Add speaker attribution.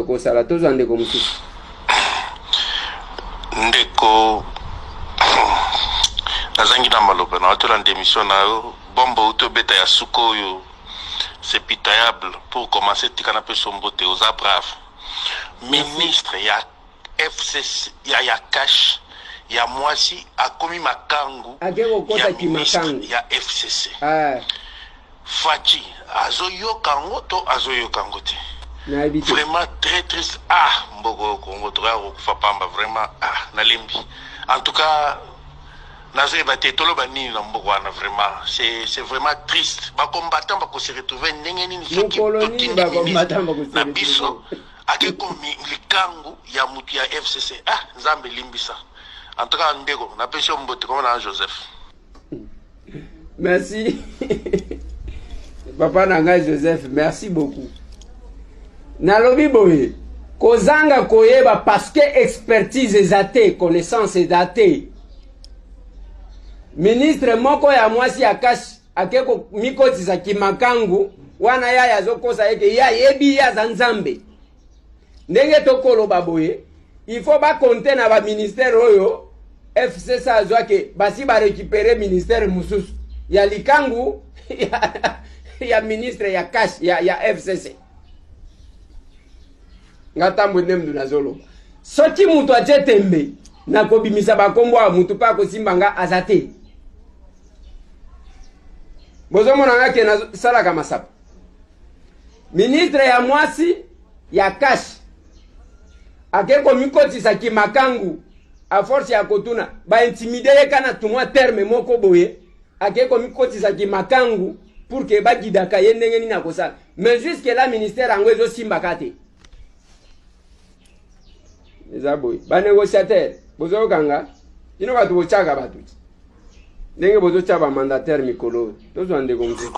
Speaker 1: bakosala tozwa ndeko mosusu.
Speaker 2: Ndeko nazangi na maloba na watolanda émission na yo bombo utobeta ya suko oyo c'est pitoyable. Pour commencer tika na pe sombote aux brave ministre ya FCC ya cash ya mwasi akomi makangu ya FCC Fachi azoyokango to azoyokango te. Vraiment très triste. Mbogo Congo to kufa pamba vraiment nalembi. En tout cas nazoye bate tolo bani na mbogo wana vraiment c'est vraiment triste. Ba combattant ba ko se retrouver ndenge nini soki
Speaker 1: ba combattant ba ko se
Speaker 2: na biso akeko likangu ya mutu ya FCC. Nzambe limbisa. En tout cas ndeko na pesho mbote comme na Joseph.
Speaker 1: Merci. Papa Nanga Joseph, merci beaucoup. Nalobi boye, kozanga koyeba parce que expertise ezate, connaissance ezate. Ministre moko ya mwasi akashi akeko mikotisa kimakangu wana ya yazokosa eke ya yebi ya zanzambe. Ndenge tokoloba boye, il faut ba compter na ba ministère oyo FCC azwake basi ba récupérer ministère mususu ya likangu ya ministre ya cash ya FCC. Ngatambo nemdu na zolo. Soki mutu achetembe na kobimisa bakombo a mutu pa kosimbanga azate. Bozomo nanga ke na sala kama sapa. Ministre ya mwasi ya cash akeko mikotisa kimakangu a force ya kotuna ba intimider kana tumwa terme moko boye akeko mikotisa kimakangu pour que ba gidaka yendenge nina kosala. Mais jusque là ministère ango ezo simba kate. Ezaboy ba négociateur bozo kanga ino batu bochaka batu ndenge bozo chaba mandataire mikolo tozo ande komzi